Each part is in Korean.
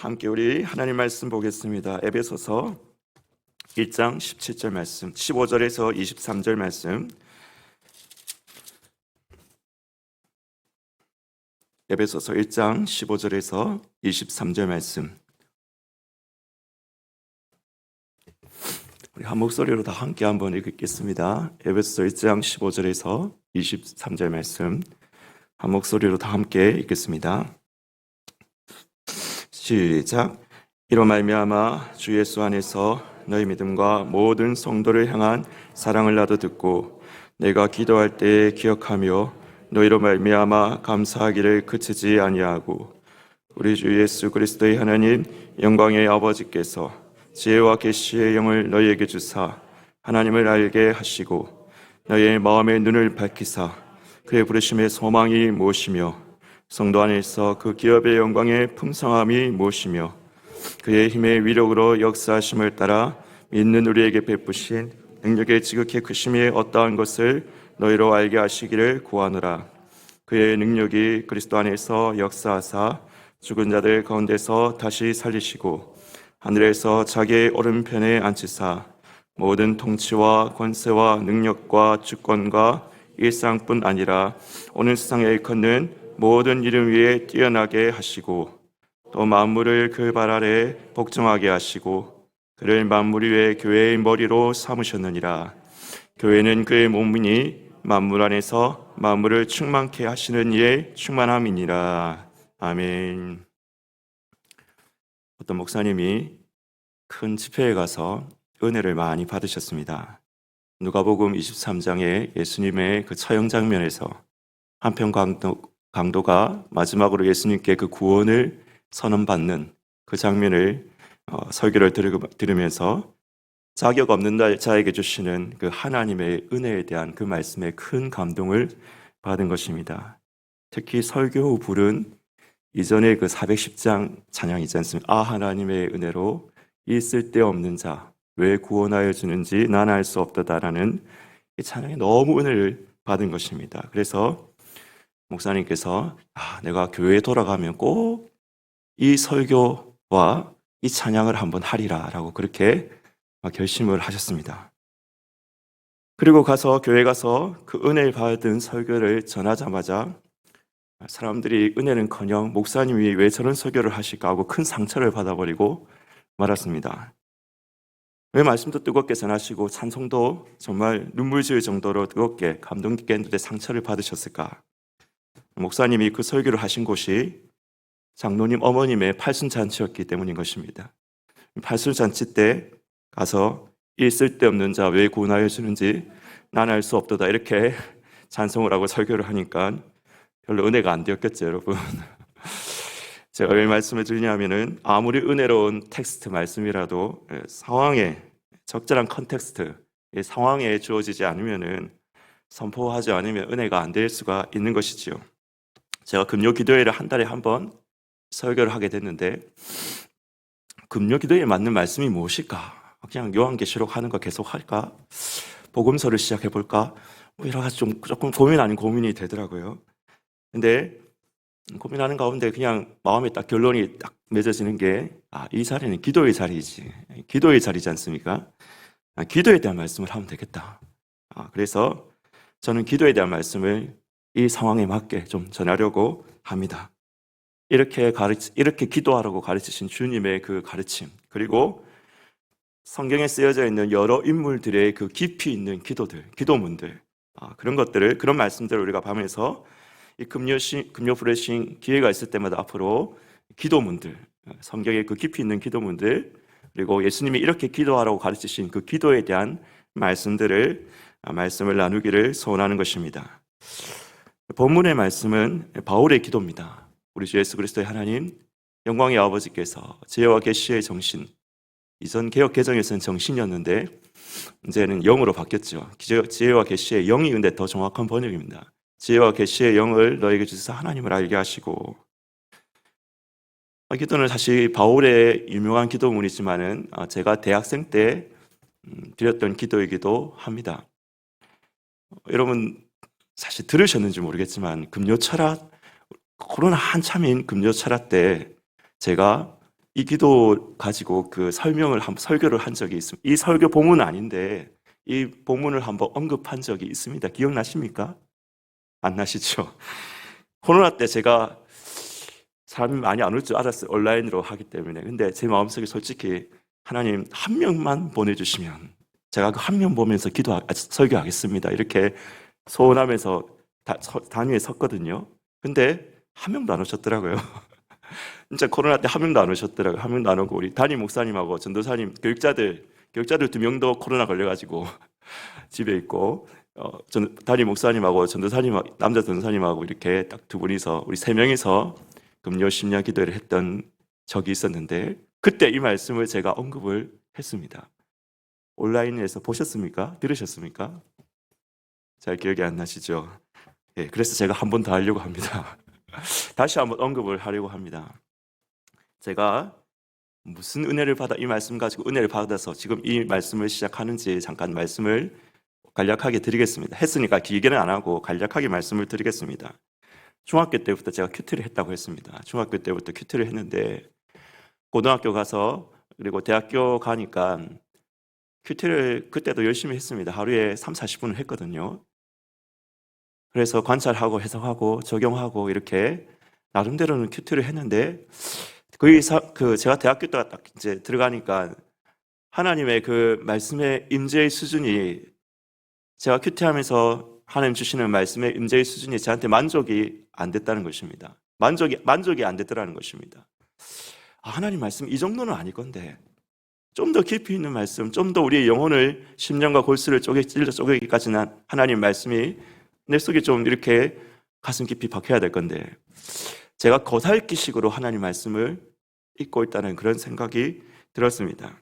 함께 우리 하나님 말씀 보겠습니다. 에베소서 1장 17절 말씀, 15절에서 23절 말씀. 에베소서 1장 15절에서 23절 말씀. 우리 한 목소리로 다 함께 한번 읽겠습니다. 에베소서 1장 15절에서 23절 말씀. 한 목소리로 다 함께 읽겠습니다. 시작. 이로 말미암아 주 예수 안에서 너희 믿음과 모든 성도를 향한 사랑을 나도 듣고 내가 기도할 때에 기억하며 너희로 말미암아 감사하기를 그치지 아니하고 우리 주 예수 그리스도의 하나님 영광의 아버지께서 지혜와 계시의 영을 너희에게 주사 하나님을 알게 하시고 너희의 마음의 눈을 밝히사 그의 부르심의 소망이 무엇이며 성도 안에서 그 기업의 영광의 풍성함이 무엇이며 그의 힘의 위력으로 역사하심을 따라 믿는 우리에게 베푸신 능력의 지극히 크심이 어떠한 것을 너희로 알게 하시기를 구하노라. 그의 능력이 그리스도 안에서 역사하사 죽은 자들 가운데서 다시 살리시고 하늘에서 자기의 오른편에 앉히사 모든 통치와 권세와 능력과 주권과 일상뿐 아니라 오늘 세상에 일컫는 모든 이름 위에 뛰어나게 하시고 또 만물을 그 발 아래 복종하게 하시고 그를 만물 위에 교회의 머리로 삼으셨느니라. 교회는 그의 몸이니 만물 안에서 만물을 충만케 하시는 이의 충만함이니라. 아멘. 어떤 목사님이 큰 집회에 가서 은혜를 많이 받으셨습니다. 누가복음 23장에 예수님의 그 처형 장면에서 한편 강도가 마지막으로 예수님께 그 구원을 선언받는 그 장면을 설교를 들으면서 자격 없는 자에게 주시는 그 하나님의 은혜에 대한 그 말씀에 큰 감동을 받은 것입니다. 특히 설교 후 부른 이전에 그 410장 찬양이지 않습니까? 아 하나님의 은혜로 이 쓸데없는 자 왜 구원하여 주는지 난 알 수 없다라는 이 찬양에 너무 은혜를 받은 것입니다. 그래서 목사님께서 내가 교회에 돌아가면 꼭 이 설교와 이 찬양을 한번 하리라라고 그렇게 결심을 하셨습니다. 그리고 교회에 가서 그 은혜를 받은 설교를 전하자마자 사람들이 은혜는커녕 목사님이 왜 저런 설교를 하실까 하고 큰 상처를 받아버리고 말았습니다. 왜 말씀도 뜨겁게 전하시고 찬송도 정말 눈물 지을 정도로 뜨겁게 감동 깊게 했는데 상처를 받으셨을까? 목사님이 그 설교를 하신 곳이 장로님 어머님의 팔순잔치였기 때문인 것입니다. 팔순잔치 때 가서 이 쓸데없는 자 왜 구원하여 주는지 난 알 수 없도다 이렇게 찬송을 하고 설교를 하니까 별로 은혜가 안 되었겠죠, 여러분. 제가 왜 말씀을 드리냐면은 아무리 은혜로운 텍스트 말씀이라도 상황에 적절한 컨텍스트, 상황에 주어지지 않으면은 선포하지 않으면 은혜가 안 될 수가 있는 것이지요. 제가 금요 기도회를 한 달에 한 번 설교를 하게 됐는데 금요 기도회에 맞는 말씀이 무엇일까? 그냥 요한계시록 하는 거 계속 할까? 복음서를 시작해 볼까? 여러 가지 조금 고민 아닌 고민이 되더라고요. 근데 고민하는 가운데 그냥 마음에 딱 결론이 딱 맺어지는 게 이 자리는 기도의 자리지. 기도의 자리지 않습니까? 기도에 대한 말씀을 하면 되겠다. 그래서 저는 기도에 대한 말씀을 이 상황에 맞게 좀 전하려고 합니다. 이렇게 기도하라고 가르치신 주님의 그 가르침, 그리고 성경에 쓰여져 있는 여러 인물들의 그 깊이 있는 기도문들, 그런 말씀들을 우리가 밤에서 이 금요 프레싱 기회가 있을 때마다 앞으로 기도문들, 성경의 그 깊이 있는 기도문들, 그리고 예수님이 이렇게 기도하라고 가르치신 그 기도에 대한 말씀을 나누기를 소원하는 것입니다. 본문의 말씀은 바울의 기도입니다. 우리 주 예수 그리스도의 하나님, 영광의 아버지께서 지혜와 계시의 정신, 이전 개역 개정에서는 정신이었는데 이제는 영으로 바뀌었죠. 지혜와 계시의 영이 근데 더 정확한 번역입니다. 지혜와 계시의 영을 너에게 주셔서 하나님을 알게 하시고, 기도는 사실 바울의 유명한 기도문이지만은 제가 대학생 때 드렸던 기도이기도 합니다. 여러분 사실 들으셨는지 모르겠지만 코로나 한참인 금요 철학 때 제가 이 기도 가지고 그 설교를 한 적이 있습니다. 이 설교 본문은 아닌데 이 본문을 한번 언급한 적이 있습니다. 기억나십니까? 안 나시죠? 코로나 때 제가 사람이 많이 안 올 줄 알았어요. 온라인으로 하기 때문에. 근데 제 마음속에 솔직히 하나님 한 명만 보내주시면 제가 그 한 명 보면서 설교하겠습니다. 이렇게 소원하면서 단위에 섰거든요. 근데 한 명도 안 오셨더라고요. 진짜 코로나 때 한 명도 안 오셨더라고요. 한 명도 안 오고 우리 담임 목사님하고 전도사님, 교육자들 2명도 코로나 걸려가지고 집에 있고 담임 목사님하고 남자 전도사님하고 이렇게 딱 두 분이서 우리 3명이서 금요 심야 기도를 했던 적이 있었는데 그때 이 말씀을 제가 언급을 했습니다. 온라인에서 보셨습니까? 들으셨습니까? 잘 기억이 안 나시죠? 예, 그래서 제가 한 번 더 하려고 합니다. 다시 한번 언급을 하려고 합니다. 제가 무슨 은혜를 받아 이 말씀 가지고 은혜를 받아서 지금 이 말씀을 시작하는지 잠깐 말씀을 간략하게 드리겠습니다. 했으니까 길게는 안 하고 간략하게 말씀을 드리겠습니다. 중학교 때부터 제가 큐티를 했다고 했습니다. 중학교 때부터 큐티를 했는데 고등학교 가서 그리고 대학교 가니까 큐티를 그때도 열심히 했습니다. 하루에 3-40분을 했거든요. 그래서 관찰하고 해석하고 적용하고 이렇게 나름대로는 큐티를 했는데 제가 대학교 때 딱 이제 들어가니까 하나님의 그 말씀의 임재의 수준이 제가 큐티하면서 하나님 주시는 말씀의 임재의 수준이 저한테 만족이 안 됐다는 것입니다. 만족이 안 됐더라는 것입니다. 하나님 말씀 이 정도는 아닐 건데 좀 더 깊이 있는 말씀, 좀 더 우리의 영혼을 심령과 골수를 찔러 쪼개기까지는 하나님 말씀이 내 속에 좀 이렇게 가슴 깊이 박혀야 될 건데 제가 겉핥기식으로 하나님 말씀을 읽고 있다는 그런 생각이 들었습니다.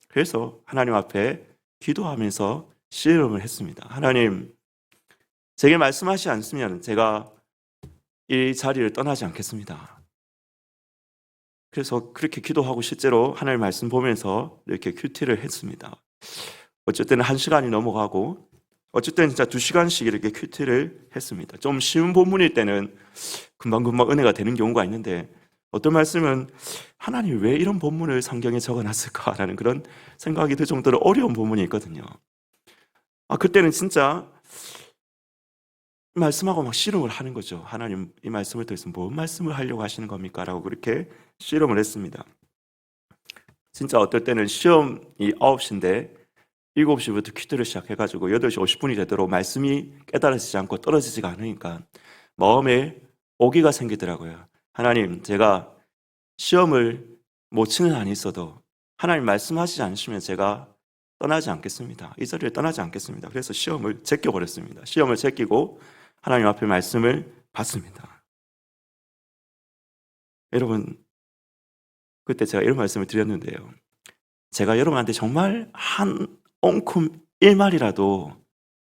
그래서 하나님 앞에 기도하면서 씨름을 했습니다. 하나님, 제게 말씀하시지 않으면 제가 이 자리를 떠나지 않겠습니다. 그래서 그렇게 기도하고 실제로 하나님 말씀 보면서 이렇게 큐티를 했습니다. 어쨌든 1시간이 넘어가고 어쨌든 진짜 2시간씩 이렇게 큐티를 했습니다. 좀 쉬운 본문일 때는 금방금방 은혜가 되는 경우가 있는데 어떤 말씀은 하나님 왜 이런 본문을 성경에 적어놨을까라는 그런 생각이 들 정도로 어려운 본문이 있거든요. 그때는 진짜 말씀하고 막 씨름을 하는 거죠. 하나님 이 말씀을 통해서 뭔 말씀을 하려고 하시는 겁니까? 라고 그렇게 씨름을 했습니다. 진짜 어떨 때는 시험이 9시인데 7시부터 큐티를 시작해가지고 8시 50분이 되도록 말씀이 깨달아지지 않고 떨어지지가 않으니까 마음에 오기가 생기더라고요. 하나님, 제가 시험을 못 치는 한이 있어도 하나님 말씀하시지 않으시면 제가 떠나지 않겠습니다. 이 자리를 떠나지 않겠습니다. 그래서 시험을 제껴버렸습니다. 시험을 제끼고 하나님 앞에 말씀을 받습니다. 여러분, 그때 제가 이런 말씀을 드렸는데요. 제가 여러분한테 정말 한 옹큼 1말이라도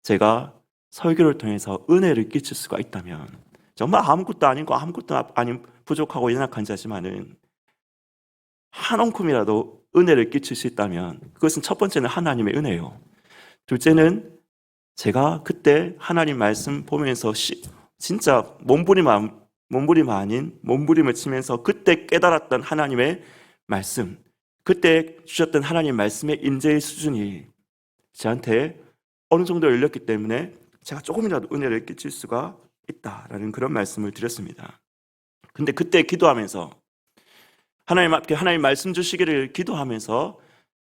제가 설교를 통해서 은혜를 끼칠 수가 있다면 정말 아무것도 아닌 부족하고 연약한 자지만은 한 옹큼이라도 은혜를 끼칠 수 있다면 그것은 첫 번째는 하나님의 은혜요. 둘째는 제가 그때 하나님 말씀 보면서 진짜 몸부림 아닌 몸부림을 치면서 그때 깨달았던 하나님의 말씀, 그때 주셨던 하나님 말씀의 임재의 수준이 저한테 어느 정도 열렸기 때문에 제가 조금이라도 은혜를 끼칠 수가 있다라는 그런 말씀을 드렸습니다. 근데 그때 기도하면서 하나님 앞에 하나님 말씀 주시기를 기도하면서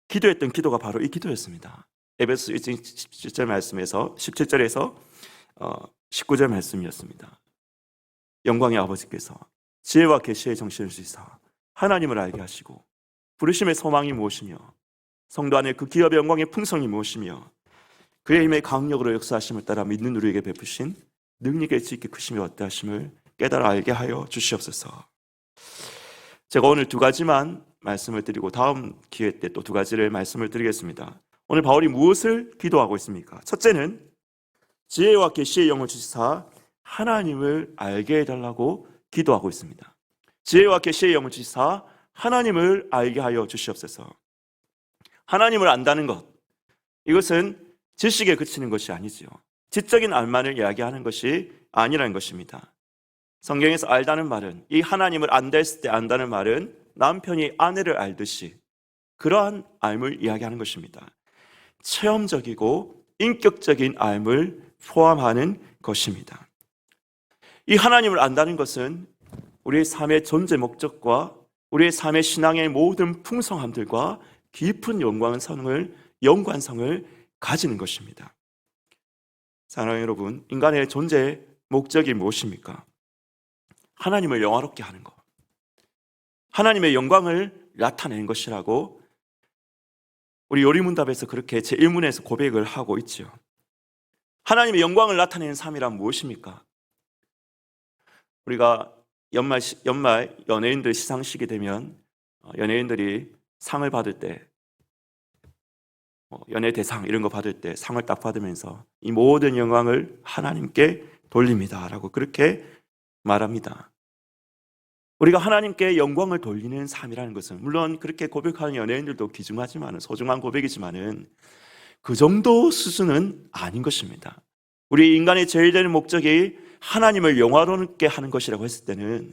기도했던 기도가 바로 이 기도였습니다. 에베소 1장 17절 말씀에서 17절에서 19절 말씀이었습니다. 영광의 아버지께서 지혜와 계시의 정신을 주시사 하나님을 알게 하시고 부르심의 소망이 무엇이며 성도 안에 그 기업의 영광의 풍성이 무엇이며 그의 힘의 강력으로 역사하심을 따라 믿는 우리에게 베푸신 능력의 지극히 크심이 어떠하심을 깨달아 알게 하여 주시옵소서. 제가 오늘 2가지만 말씀을 드리고 다음 기회 때 또 2가지를 말씀을 드리겠습니다. 오늘 바울이 무엇을 기도하고 있습니까? 첫째는 지혜와 계시의 영을 주시사 하나님을 알게 해달라고 기도하고 있습니다. 지혜와 계시의 영을 주시사 하나님을 알게 하여 주시옵소서. 하나님을 안다는 것, 이것은 지식에 그치는 것이 아니지요. 지적인 알만을 이야기하는 것이 아니라는 것입니다. 성경에서 알다는 말은, 이 하나님을 안다 했을 때 안다는 말은 남편이 아내를 알듯이 그러한 알을 이야기하는 것입니다. 체험적이고 인격적인 알을 포함하는 것입니다. 이 하나님을 안다는 것은 우리의 삶의 존재 목적과 우리의 삶의 신앙의 모든 풍성함들과 깊은 연관성을 가지는 것입니다. 사랑하는 여러분, 인간의 존재 목적이 무엇입니까? 하나님을 영화롭게 하는 것, 하나님의 영광을 나타내는 것이라고 우리 요리문답에서 그렇게 제1문에서 고백을 하고 있죠. 하나님의 영광을 나타내는 삶이란 무엇입니까? 우리가 연말 연예인들 시상식이 되면 연예인들이 상을 받을 때 연예대상 이런 거 받을 때 상을 딱 받으면서 이 모든 영광을 하나님께 돌립니다라고 그렇게 말합니다. 우리가 하나님께 영광을 돌리는 삶이라는 것은 물론 그렇게 고백하는 연예인들도 귀중하지만 소중한 고백이지만은 그 정도 수준은 아닌 것입니다. 우리 인간의 제일 되는 목적이 하나님을 영화롭게 하는 것이라고 했을 때는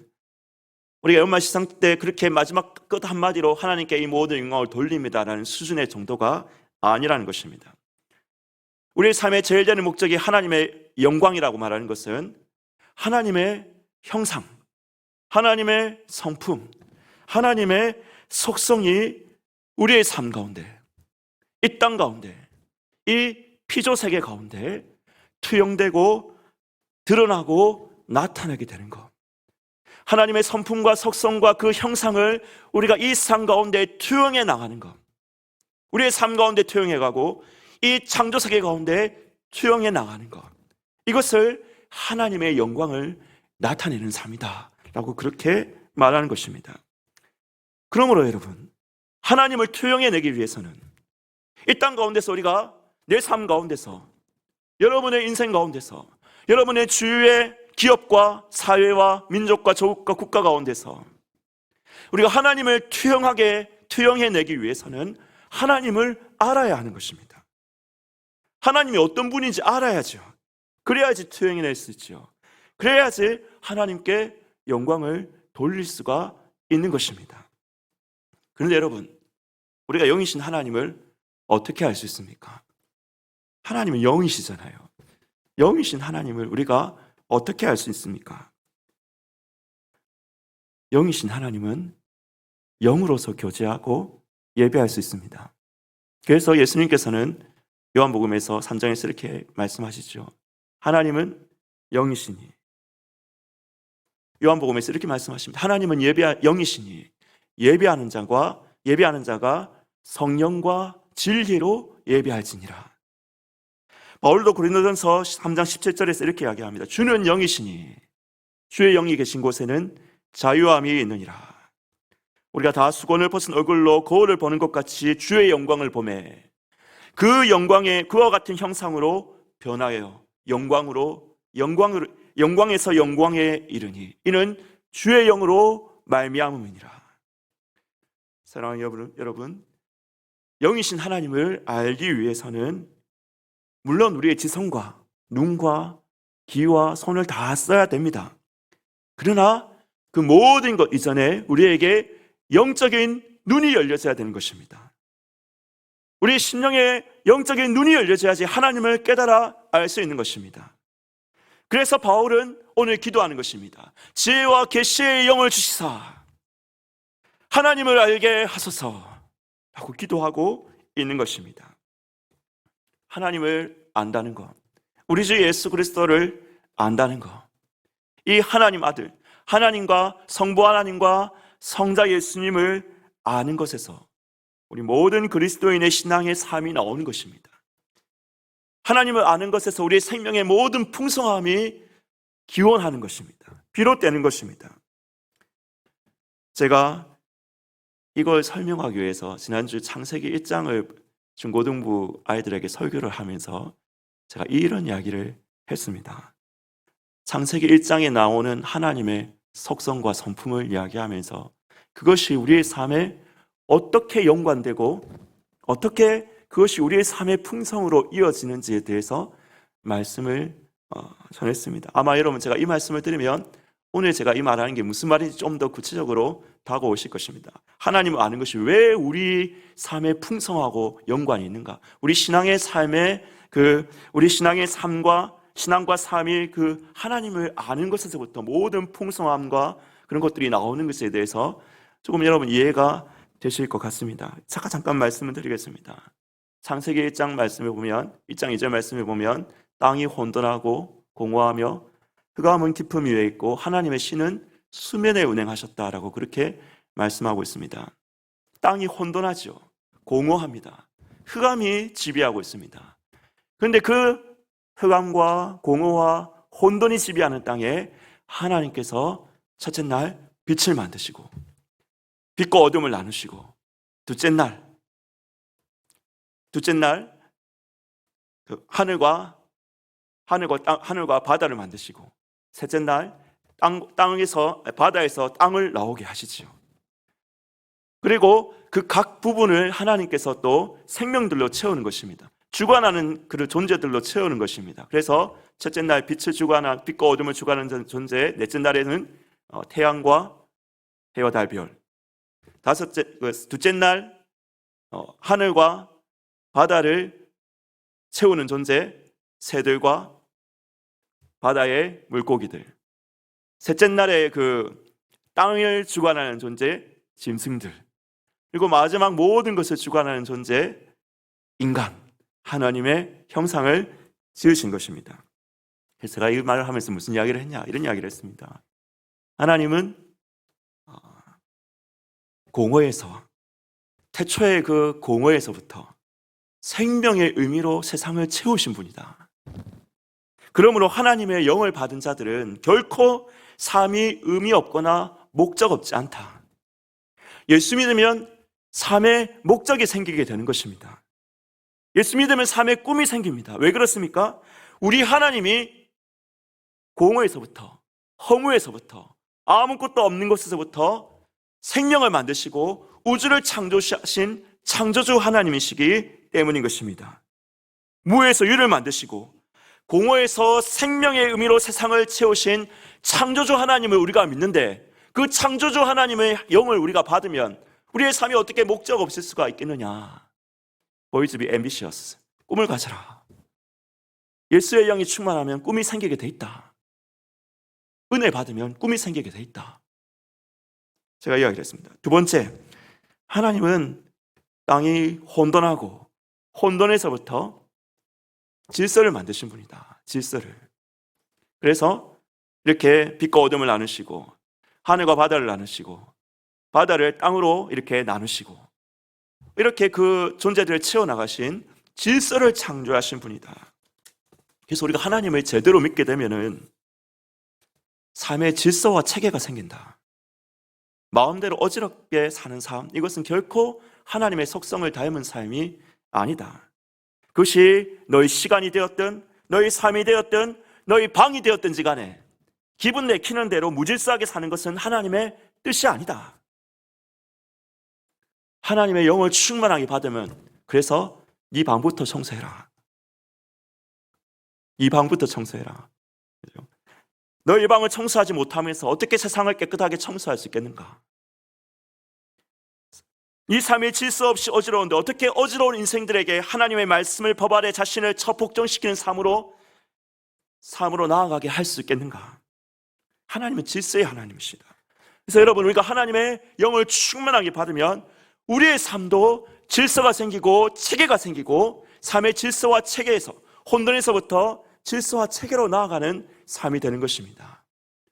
우리가 연말 시상 때 그렇게 마지막 끝 한마디로 하나님께 이 모든 영광을 돌립니다라는 수준의 정도가 아니라는 것입니다. 우리의 삶의 제일 되는 목적이 하나님의 영광이라고 말하는 것은 하나님의 형상, 하나님의 성품, 하나님의 속성이 우리의 삶 가운데, 이 땅 가운데, 이 피조세계 가운데 투영되고 드러나고 나타나게 되는 것. 하나님의 성품과 속성과 그 형상을 우리가 이 삶 가운데 투영해 나가는 것. 우리의 삶 가운데 투영해 가고 이 창조세계 가운데 투영해 나가는 것. 이것을 하나님의 영광을 나타내는 삶이다 라고 그렇게 말하는 것입니다. 그러므로 여러분, 하나님을 투영해내기 위해서는 이 땅 가운데서 우리가 내 삶 가운데서 여러분의 인생 가운데서 여러분의 주위의 기업과 사회와 민족과 조국과 국가 가운데서 우리가 하나님을 투영해내기 위해서는 하나님을 알아야 하는 것입니다. 하나님이 어떤 분인지 알아야죠. 그래야지 투영해낼 수 있죠. 그래야지 하나님께 영광을 돌릴 수가 있는 것입니다. 그런데 여러분, 우리가 영이신 하나님을 어떻게 알 수 있습니까? 하나님은 영이시잖아요. 영이신 하나님을 우리가 어떻게 알 수 있습니까? 영이신 하나님은 영으로서 교제하고 예배할 수 있습니다. 그래서 예수님께서는 요한복음에서 3장에서 이렇게 말씀하시죠. 하나님은 영이시니, 요한복음에서 이렇게 말씀하십니다. 하나님은 영이시니 예배하는 자가 성령과 진리로 예배할지니라. 바울도 고린도전서 3장 17절에서 이렇게 이야기합니다. 주는 영이시니 주의 영이 계신 곳에는 자유함이 있느니라. 우리가 다 수건을 벗은 얼굴로 거울을 보는 것 같이 주의 영광을 보매 그 영광의 그와 같은 형상으로 변하여 영광에서 영광에 이르니 이는 주의 영으로 말미암음이니라. 사랑하는 여러분, 영이신 하나님을 알기 위해서는 물론 우리의 지성과 눈과 귀와 손을 다 써야 됩니다. 그러나 그 모든 것 이전에 우리에게 영적인 눈이 열려져야 되는 것입니다. 우리 심령의 영적인 눈이 열려져야지 하나님을 깨달아 알 수 있는 것입니다. 그래서 바울은 오늘 기도하는 것입니다. 지혜와 계시의 영을 주시사 하나님을 알게 하소서 라고 기도하고 있는 것입니다. 하나님을 안다는 것, 우리 주 예수 그리스도를 안다는 것, 이 하나님 아들, 하나님과 성부 하나님과 성자 예수님을 아는 것에서 우리 모든 그리스도인의 신앙의 삶이 나오는 것입니다. 하나님을 아는 것에서 우리의 생명의 모든 풍성함이 기원하는 것입니다. 비롯되는 것입니다. 제가 이걸 설명하기 위해서 지난주 창세기 1장을 중고등부 아이들에게 설교를 하면서 제가 이런 이야기를 했습니다. 창세기 1장에 나오는 하나님의 속성과 성품을 이야기하면서 그것이 우리의 삶에 어떻게 연관되고 어떻게 그것이 우리의 삶의 풍성으로 이어지는지에 대해서 말씀을 전했습니다. 아마 여러분 제가 이 말씀을 드리면 오늘 제가 이 말하는 게 무슨 말인지 좀 더 구체적으로 다가오실 것입니다. 하나님을 아는 것이 왜 우리 삶에 풍성하고 연관이 있는가? 우리 신앙의 삶의 우리 신앙의 삶과 신앙과 삶이 하나님을 아는 것에서부터 모든 풍성함과 그런 것들이 나오는 것에 대해서 조금 여러분 이해가 되실 것 같습니다. 잠깐 말씀을 드리겠습니다. 창세기 1장 말씀에 보면 1장 2절 말씀에 보면 땅이 혼돈하고 공허하며 흑암은 깊음 위에 있고 하나님의 신은 수면에 운행하셨다라고 그렇게 말씀하고 있습니다. 땅이 혼돈하죠. 공허합니다. 흑암이 지배하고 있습니다. 그런데 그 흑암과 공허와 혼돈이 지배하는 땅에 하나님께서 첫째 날 빛을 만드시고 빛과 어둠을 나누시고 둘째 날 하늘과 바다를 만드시고 셋째 날 바다에서 땅을 나오게 하시지요. 그리고 그 각 부분을 하나님께서 또 생명들로 채우는 것입니다. 주관하는 그 존재들로 채우는 것입니다. 그래서 첫째 날 빛과 어둠을 주관하는 존재, 넷째 날에는 태양과 해와 달 별, 둘째 날 하늘과 바다를 채우는 존재, 새들과 바다의 물고기들, 셋째 날에 땅을 주관하는 존재, 짐승들, 그리고 마지막 모든 것을 주관하는 존재, 인간, 하나님의 형상을 지으신 것입니다. 그래서 제가 이 말을 하면서 무슨 이야기를 했냐? 이런 이야기를 했습니다. 하나님은 공허에서, 태초의 그 공허에서부터 생명의 의미로 세상을 채우신 분이다. 그러므로 하나님의 영을 받은 자들은 결코 삶이 의미 없거나 목적 없지 않다. 예수 믿으면 삶의 목적이 생기게 되는 것입니다. 예수 믿으면 삶의 꿈이 생깁니다. 왜 그렇습니까? 우리 하나님이 공허에서부터, 허무에서부터, 아무것도 없는 곳에서부터 생명을 만드시고 우주를 창조하신 창조주 하나님이시기 때문인 것입니다. 무에서 유를 만드시고 공허에서 생명의 의미로 세상을 채우신 창조주 하나님을 우리가 믿는데, 그 창조주 하나님의 영을 우리가 받으면 우리의 삶이 어떻게 목적 없을 수가 있겠느냐? Boys be ambitious. 꿈을 가져라. 예수의 영이 충만하면 꿈이 생기게 돼 있다. 은혜 받으면 꿈이 생기게 돼 있다. 제가 이야기를 했습니다. 두 번째, 하나님은 땅이 혼돈하고 혼돈에서부터 질서를 만드신 분이다. 질서를. 그래서 이렇게 빛과 어둠을 나누시고 하늘과 바다를 나누시고 바다를 땅으로 이렇게 나누시고 이렇게 그 존재들을 채워나가신 질서를 창조하신 분이다. 그래서 우리가 하나님을 제대로 믿게 되면은 삶의 질서와 체계가 생긴다. 마음대로 어지럽게 사는 삶, 이것은 결코 하나님의 속성을 닮은 삶이 아니다. 그것이 너희 시간이 되었든 너희 삶이 되었든 너희 방이 되었든지 간에 기분 내키는 대로 무질서하게 사는 것은 하나님의 뜻이 아니다. 하나님의 영을 충만하게 받으면, 그래서 네 방부터 청소해라. 이 방부터 청소해라. 너희 방을 청소하지 못하면서 어떻게 세상을 깨끗하게 청소할 수 있겠는가? 이 삶이 질서 없이 어지러운데 어떻게 어지러운 인생들에게 하나님의 말씀을 법 아래 자신을 처복종시키는 삶으로 나아가게 할 수 있겠는가? 하나님은 질서의 하나님이시다. 그래서 여러분, 우리가 하나님의 영을 충만하게 받으면 우리의 삶도 질서가 생기고 체계가 생기고 삶의 질서와 체계에서, 혼돈에서부터 질서와 체계로 나아가는 삶이 되는 것입니다.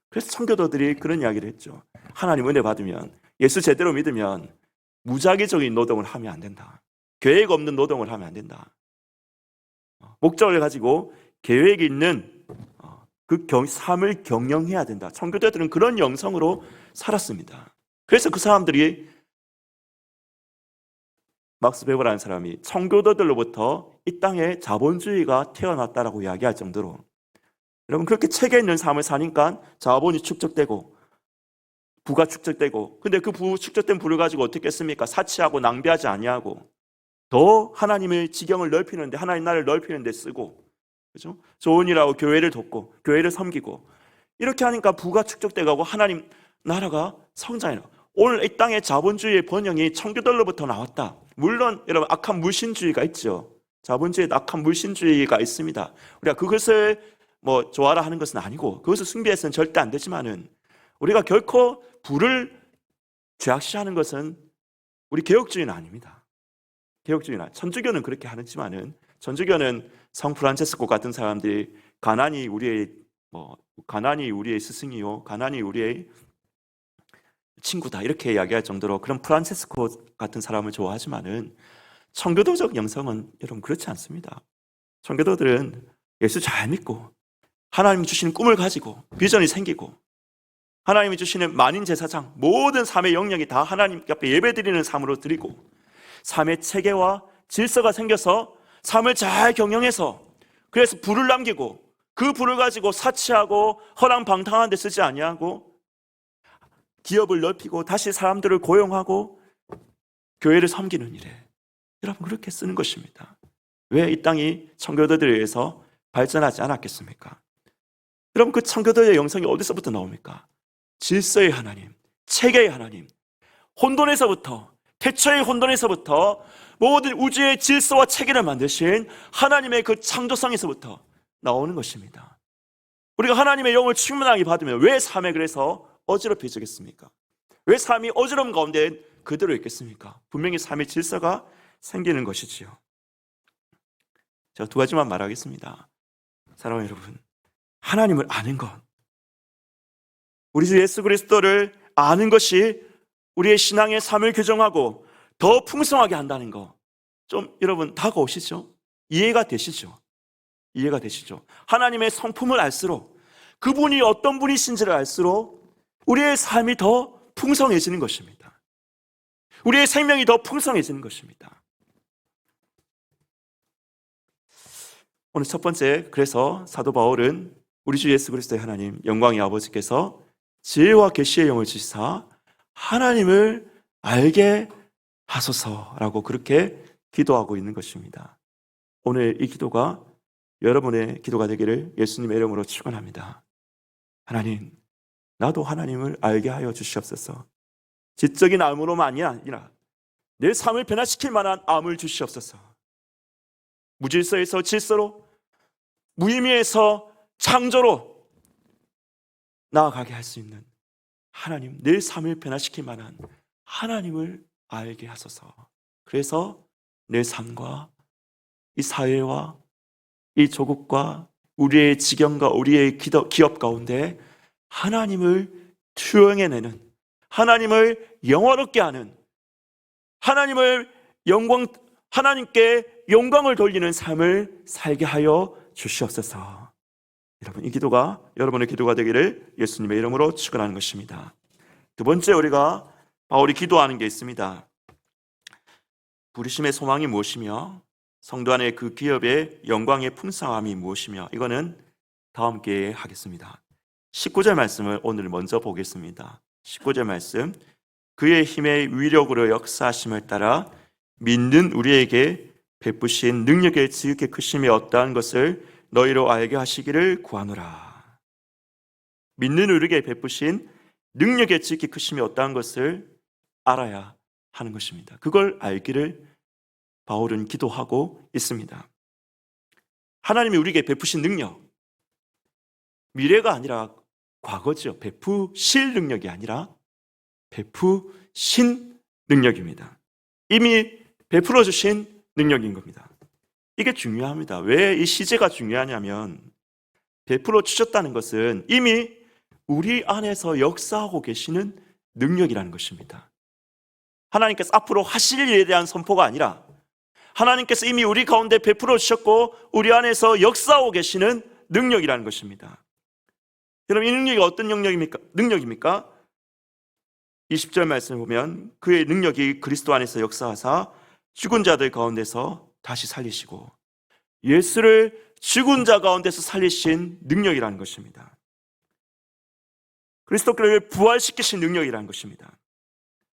그래서 청교도들이 그런 이야기를 했죠. 하나님 은혜 받으면, 예수 제대로 믿으면 무작위적인 노동을 하면 안 된다. 계획 없는 노동을 하면 안 된다. 목적을 가지고 계획 있는 그 삶을 경영해야 된다. 청교도들은 그런 영성으로 살았습니다. 그래서 그 사람들이, 막스 베버라는 사람이 청교도들로부터 이 땅에 자본주의가 태어났다라고 이야기할 정도로, 여러분, 그렇게 체계 있는 삶을 사니까 자본이 축적되고 부가 축적되고, 근데 그 축적된 부를 가지고 어떻게 했습니까? 사치하고 낭비하지 아니하고 더 하나님의 지경을 넓히는데, 하나님 나라를 넓히는 데 쓰고, 그렇죠? 좋은 일하고 교회를 돕고 교회를 섬기고, 이렇게 하니까 부가 축적돼 가고 하나님 나라가 성장해요. 오늘 이 땅의 자본주의의 번영이 청교도로부터 나왔다. 물론 여러분 악한 물신주의가 있죠. 자본주의에 악한 물신주의가 있습니다. 우리가 그것을 좋아라 하는 것은 아니고 그것을 숭배해서는 절대 안 되지만은 우리가 결코 부를 죄악시하는 것은 우리 개혁주의는 아닙니다. 개혁주의나 천주교는 그렇게 하지만은 천주교는 성 프란체스코 같은 사람들이 가난이 우리의 스승이요, 가난이 우리의 친구다 이렇게 이야기할 정도로 그런 프란체스코 같은 사람을 좋아하지만은 청교도적 영성은 여러분 그렇지 않습니다. 청교도들은 예수 잘 믿고 하나님 주시는 꿈을 가지고 비전이 생기고 하나님이 주시는 만인 제사장 모든 삶의 영역이 다 하나님 앞에 예배드리는 삶으로 드리고 삶의 체계와 질서가 생겨서 삶을 잘 경영해서 그래서 부를 남기고 그 부를 가지고 사치하고 허랑방탕한 데 쓰지 아니하고 기업을 넓히고 다시 사람들을 고용하고 교회를 섬기는 일에 여러분 그렇게 쓰는 것입니다. 왜 이 땅이 청교도들에 의해서 발전하지 않았겠습니까? 여러분 그 청교도의 영성이 어디서부터 나옵니까? 질서의 하나님, 체계의 하나님, 혼돈에서부터 태초의 혼돈에서부터 모든 우주의 질서와 체계를 만드신 하나님의 그 창조성에서부터 나오는 것입니다. 우리가 하나님의 영을 충만하게 받으면 왜 삶에 그래서 어지럽혀지겠습니까? 왜 삶이 어지러움 가운데 그대로 있겠습니까? 분명히 삶의 질서가 생기는 것이지요. 제가 두 가지만 말하겠습니다. 사랑하는 여러분, 하나님을 아는 것, 우리 주 예수 그리스도를 아는 것이 우리의 신앙의 삶을 규정하고 더 풍성하게 한다는 거, 좀 여러분 다가오시죠? 이해가 되시죠? 이해가 되시죠? 하나님의 성품을 알수록 그분이 어떤 분이신지를 알수록 우리의 삶이 더 풍성해지는 것입니다. 우리의 생명이 더 풍성해지는 것입니다. 오늘 첫 번째, 그래서 사도 바울은 우리 주 예수 그리스도의 하나님 영광의 아버지께서 지혜와 계시의 영을 주시사 하나님을 알게 하소서라고 그렇게 기도하고 있는 것입니다. 오늘 이 기도가 여러분의 기도가 되기를 예수님의 이름으로 축원합니다. 하나님, 나도 하나님을 알게 하여 주시옵소서. 지적인 암으로만이 아니라 내 삶을 변화시킬 만한 암을 주시옵소서. 무질서에서 질서로, 무의미에서 창조로 나아가게 할 수 있는 하나님, 내 삶을 변화시킬 만한 하나님을 알게 하소서. 그래서 내 삶과 이 사회와 이 조국과 우리의 지경과 우리의 기업 가운데 하나님을 투영해내는, 하나님을 영화롭게 하는, 하나님께 영광을 돌리는 삶을 살게 하여 주시옵소서. 여러분, 이 기도가 여러분의 기도가 되기를 예수님의 이름으로 축원하는 것입니다. 두 번째, 우리가 바울이 기도하는 게 있습니다. 부르심의 소망이 무엇이며 성도 안의 그 기업의 영광의 풍성함이 무엇이며, 이거는 다음 기회에 하겠습니다. 19절 말씀을 오늘 먼저 보겠습니다. 19절 말씀, 그의 힘의 위력으로 역사하심을 따라 믿는 우리에게 베푸신 능력의 지극히 크심이 어떠한 것을 너희로 알게 하시기를 구하노라. 믿는 우리에게 베푸신 능력의 지극히 크심이 어떠한 것을 알아야 하는 것입니다. 그걸 알기를 바울은 기도하고 있습니다. 하나님이 우리에게 베푸신 능력, 미래가 아니라 과거죠. 베푸실 능력이 아니라 베푸신 능력입니다. 이미 베풀어 주신 능력인 겁니다. 이게 중요합니다. 왜 이 시제가 중요하냐면, 베풀어 주셨다는 것은 이미 우리 안에서 역사하고 계시는 능력이라는 것입니다. 하나님께서 앞으로 하실 일에 대한 선포가 아니라 하나님께서 이미 우리 가운데 베풀어 주셨고 우리 안에서 역사하고 계시는 능력이라는 것입니다. 여러분, 이 능력이 어떤 능력입니까? 20절 말씀을 보면 그의 능력이 그리스도 안에서 역사하사 죽은 자들 가운데서 다시 살리시고, 예수를 죽은 자 가운데서 살리신 능력이라는 것입니다. 그리스도를 부활시키신 능력이라는 것입니다.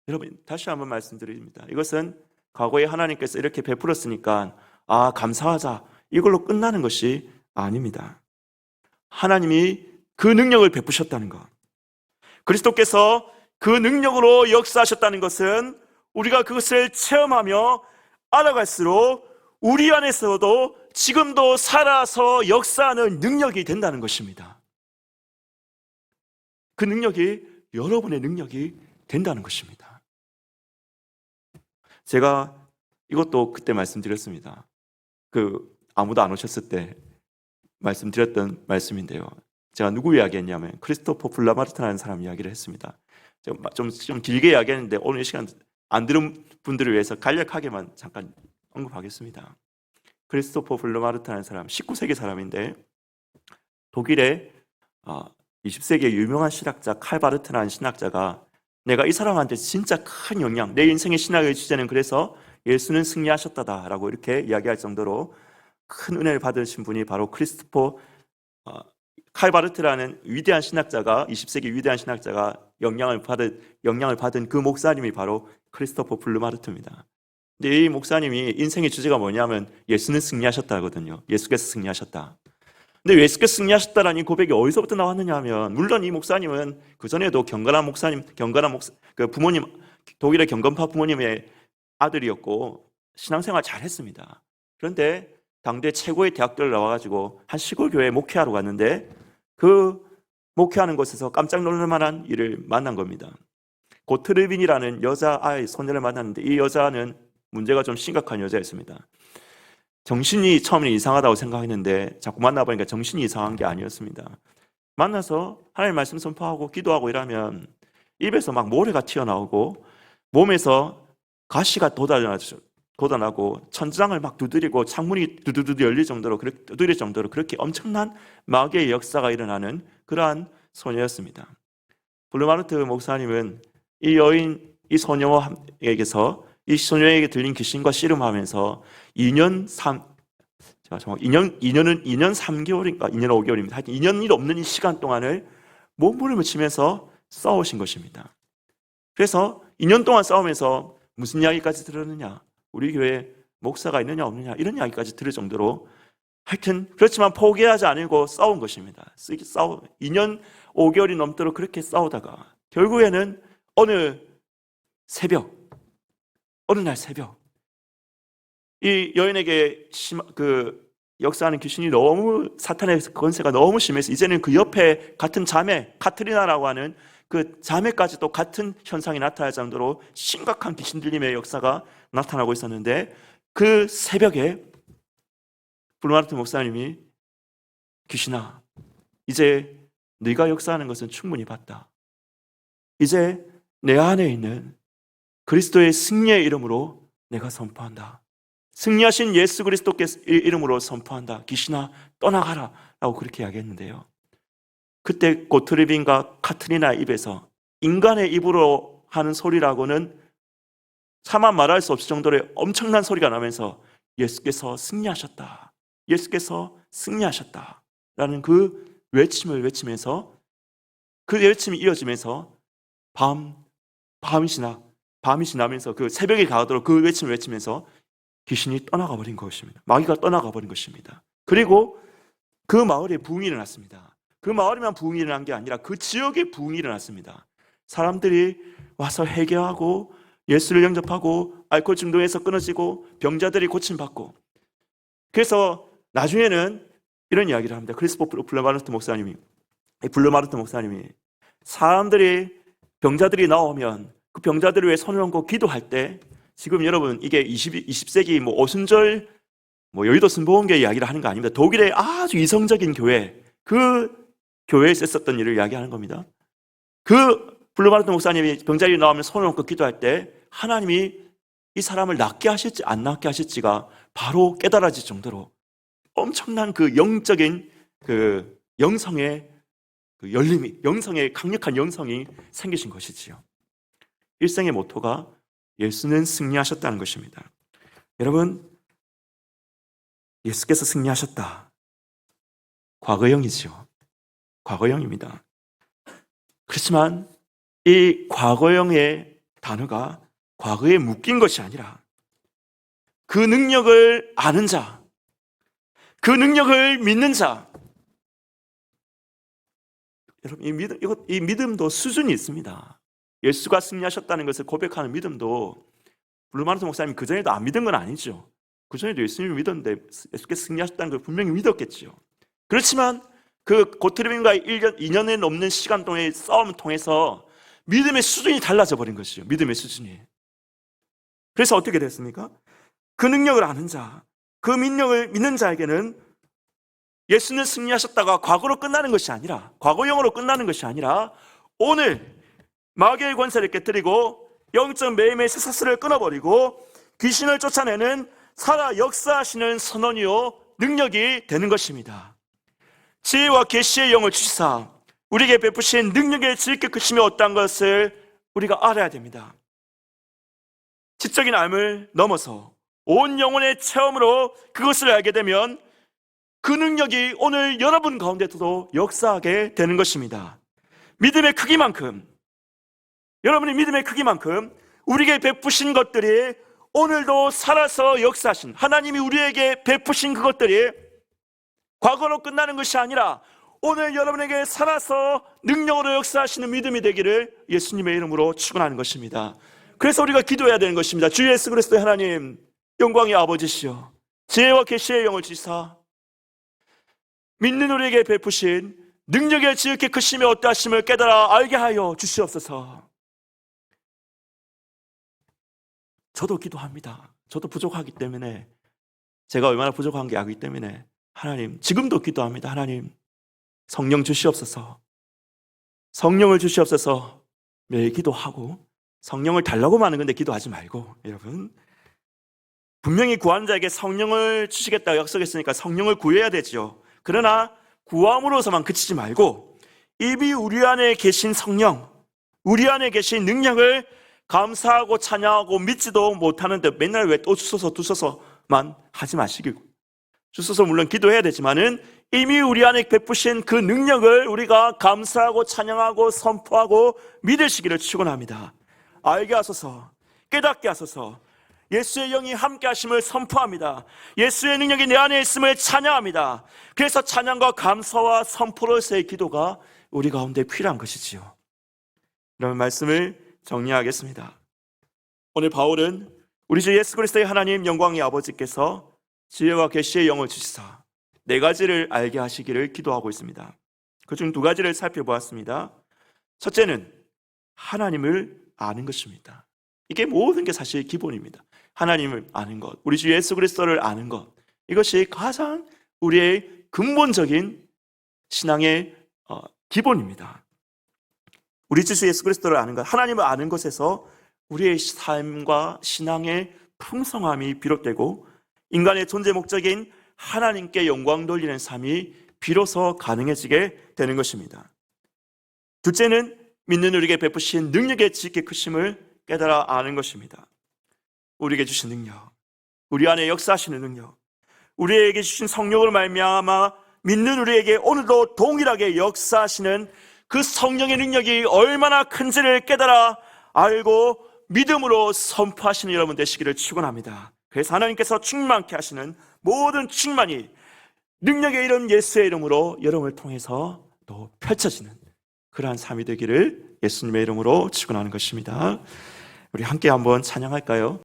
여러분, 다시 한번 말씀드립니다. 이것은 과거에 하나님께서 이렇게 베풀었으니까 감사하자, 이걸로 끝나는 것이 아닙니다. 하나님이 그 능력을 베푸셨다는 것. 그리스도께서 그 능력으로 역사하셨다는 것은 우리가 그것을 체험하며 알아갈수록 우리 안에서도 지금도 살아서 역사하는 능력이 된다는 것입니다. 그 능력이 여러분의 능력이 된다는 것입니다. 제가 이것도 그때 말씀드렸습니다. 아무도 안 오셨을 때 말씀드렸던 말씀인데요. 제가 누구 이야기했냐면 크리스토퍼 플라마르트라는 사람 이야기를 했습니다. 좀 길게 이야기했는데 오늘 이 시간 안 들은 분들을 위해서 간략하게만 잠깐 언급하겠습니다. 크리스토퍼 플라마르트라는 사람, 19세기 사람인데 독일의 20세기의 유명한 신학자 칼바르트라는 신학자가 내가 이 사람한테 진짜 큰 영향, 내 인생의 신학의 주제는 그래서 예수는 승리하셨다라고 이렇게 이야기할 정도로 큰 은혜를 받으신 분이 바로 크리스토퍼 칼바르트라는 위대한 신학자가 20세기 위대한 신학자가 영향을 받은 그 목사님이 바로 크리스토퍼 플루마르트입니다. 근데 이 목사님이 인생의 주제가 뭐냐면 예수는 승리하셨다거든요. 예수께서 승리하셨다. 근데 예수께서 승리하셨다라는 이 고백이 어디서부터 나왔느냐 하면 물론 이 목사님은 그 전에도 그 부모님 독일의 경건파 부모님의 아들이었고 신앙생활 잘했습니다. 그런데 당대 최고의 대학교를 나와가지고 한 시골 교회에 목회하러 갔는데 그 목회하는 곳에서 깜짝 놀랄 만한 일을 만난 겁니다. 고트르빈이라는 여자아이 소녀를 만났는데 이 여자는 문제가 좀 심각한 여자였습니다. 정신이 처음에 이상하다고 생각했는데 자꾸 만나보니까 정신이 이상한 게 아니었습니다. 만나서 하나님 말씀 선포하고 기도하고 이러면 입에서 막 모래가 튀어나오고 몸에서 가시가 돋아나고 천장을 막 두드리고 창문이 두두두 열릴 정도로 그렇게 엄청난 마귀의 역사가 일어나는 그러한 소녀였습니다. 블루마르트 목사님은 이 소녀에게서 이 소녀에게 들린 귀신과 씨름하면서 2년 3개월인가 2년 5개월입니다. 하여튼 2년이 넘는 이 시간 동안을 몸부림을 치면서 싸우신 것입니다. 그래서 2년 동안 싸우면서 무슨 이야기까지 들었느냐, 우리 교회에 목사가 있느냐 없느냐 이런 이야기까지 들을 정도로 하여튼 그렇지만 포기하지 않고 싸운 것입니다. 2년 5개월이 넘도록 그렇게 싸우다가 결국에는 어느 날 새벽 이 여인에게 역사하는 귀신이 너무 사탄의 권세가 너무 심해서 이제는 그 옆에 같은 자매 카트리나라고 하는 그 자매까지도 같은 현상이 나타날 정도로 심각한 귀신 들림의 역사가 나타나고 있었는데 그 새벽에 블루마르트 목사님이 귀신아, 이제 네가 역사하는 것은 충분히 봤다. 이제 내 안에 있는 그리스도의 승리의 이름으로 내가 선포한다. 승리하신 예수 그리스도의 이름으로 선포한다. 귀신아 떠나가라 라고 그렇게 이야기했는데요. 그때 고트르빈과 카트리나 입에서 인간의 입으로 하는 소리라고는 차마 말할 수 없을 정도의 엄청난 소리가 나면서 예수께서 승리하셨다. 예수께서 승리하셨다 라는 그 외침을 외치면서 그 외침이 이어지면서 밤이 지나면서 그 새벽이 가도록 그 외침을 외치면서 귀신이 떠나가 버린 것입니다. 마귀가 떠나가 버린 것입니다. 그리고 그 마을에 부흥이 일어났습니다. 그 마을에만 부흥이 일어난 게 아니라 그 지역에 부흥이 일어났습니다. 사람들이 와서 회개하고 예수를 영접하고 알코올 중독에서 끊어지고 병자들이 고침받고, 그래서 나중에는 이런 이야기를 합니다. 크리스토퍼 블루마르트 목사님이 병자들이 나오면 그 병자들을 위해 손을 얹고 기도할 때, 지금 여러분 이게 20세기 오순절 여의도 순복음교회 이야기를 하는 거 아닙니다. 독일의 아주 이성적인 교회, 그 교회에서 썼던 일을 이야기하는 겁니다. 그 블루마르트 목사님이 병자들이 나오면 손을 얹고 기도할 때 하나님이 이 사람을 낫게 하실지 안 낫게 하실지가 바로 깨달아질 정도로 엄청난 그 영적인 그 영성의 그 열림이, 영성의 강력한 영성이 생기신 것이지요. 일생의 모토가 예수는 승리하셨다는 것입니다. 여러분, 예수께서 승리하셨다. 과거형이지요. 과거형입니다. 그렇지만 이 과거형의 단어가 과거에 묶인 것이 아니라 그 능력을 아는 자, 그 능력을 믿는 자, 여러분, 이 믿음도 수준이 있습니다. 예수가 승리하셨다는 것을 고백하는 믿음도, 블루마르트 목사님 그전에도 안 믿은 건 아니죠. 그전에도 예수님을 믿었는데 예수께서 승리하셨다는 걸 분명히 믿었겠죠. 그렇지만 그 고트레빈과의 1년, 2년에 넘는 시간 동안의 싸움을 통해서 믿음의 수준이 달라져 버린 것이죠. 믿음의 수준이. 그래서 어떻게 됐습니까? 그 능력을 아는 자, 그 능력을 믿는 자에게는 예수는 승리하셨다가 과거로 끝나는 것이 아니라, 과거형으로 끝나는 것이 아니라, 오늘 마귀의 권세를 깨뜨리고 영적 매일매일 쇠사슬을 끊어버리고 귀신을 쫓아내는 살아 역사하시는 선언이요 능력이 되는 것입니다. 지혜와 계시의 영을 주시사 우리에게 베푸신 능력의 질게 크심이 어떠한 것을 우리가 알아야 됩니다. 지적인 알을 넘어서 온 영혼의 체험으로 그것을 알게 되면 그 능력이 오늘 여러분 가운데서도 역사하게 되는 것입니다. 믿음의 크기만큼, 여러분의 믿음의 크기만큼 우리에게 베푸신 것들이 오늘도 살아서 역사하신, 하나님이 우리에게 베푸신 그것들이 과거로 끝나는 것이 아니라 오늘 여러분에게 살아서 능력으로 역사하시는 믿음이 되기를 예수님의 이름으로 축원하는 것입니다. 그래서 우리가 기도해야 되는 것입니다. 주 예수 그리스도의 하나님, 영광의 아버지시여, 지혜와 계시의 영을 주시사 믿는 우리에게 베푸신 능력의 지극히 크심이 어떠하심을 깨달아 알게 하여 주시옵소서. 저도 기도합니다. 저도 부족하기 때문에, 제가 얼마나 부족한 게 알기 때문에 하나님, 지금도 기도합니다. 하나님, 성령 주시옵소서. 성령을 주시옵소서. 매일 기도하고, 성령을 달라고 하는 건데 기도하지 말고, 여러분, 분명히 구하는 자에게 성령을 주시겠다고 약속했으니까 성령을 구해야 되죠. 그러나 구함으로서만 그치지 말고 이미 우리 안에 계신 성령, 우리 안에 계신 능력을 감사하고 찬양하고 믿지도 못하는데 맨날 왜 또 주소서만 하지 마시고, 주소서 물론 기도해야 되지만은 이미 우리 안에 베푸신 그 능력을 우리가 감사하고 찬양하고 선포하고 믿으시기를 축원합니다. 알게 하소서, 깨닫게 하소서. 예수의 영이 함께 하심을 선포합니다. 예수의 능력이 내 안에 있음을 찬양합니다. 그래서 찬양과 감사와 선포로서의 기도가 우리 가운데 필요한 것이지요. 이런 말씀을 정리하겠습니다. 오늘 바울은 우리 주 예수 그리스도의 하나님 영광의 아버지께서 지혜와 계시의 영을 주시사 네 가지를 알게 하시기를 기도하고 있습니다. 그중 두 가지를 살펴보았습니다. 첫째는 하나님을 아는 것입니다. 이게 모든 게 사실 기본입니다. 하나님을 아는 것, 우리 주 예수 그리스도를 아는 것, 이것이 가장 우리의 근본적인 신앙의 기본입니다. 우리 주 예수 그리스도를 아는 것, 하나님을 아는 것에서 우리의 삶과 신앙의 풍성함이 비롯되고 인간의 존재 목적인 하나님께 영광 돌리는 삶이 비로소 가능해지게 되는 것입니다. 둘째는 믿는 우리에게 베푸신 능력의 지극히 크심을 깨달아 아는 것입니다. 우리에게 주신 능력, 우리 안에 역사하시는 능력, 우리에게 주신 성령으로 말미암아 믿는 우리에게 오늘도 동일하게 역사하시는 그 성령의 능력이 얼마나 큰지를 깨달아 알고 믿음으로 선포하시는 여러분 되시기를 축원합니다. 그래서 하나님께서 충만케 하시는 모든 충만이 능력의 이름 예수의 이름으로 여러분을 통해서 또 펼쳐지는 그러한 삶이 되기를 예수님의 이름으로 축원하는 것입니다. 우리 함께 한번 찬양할까요?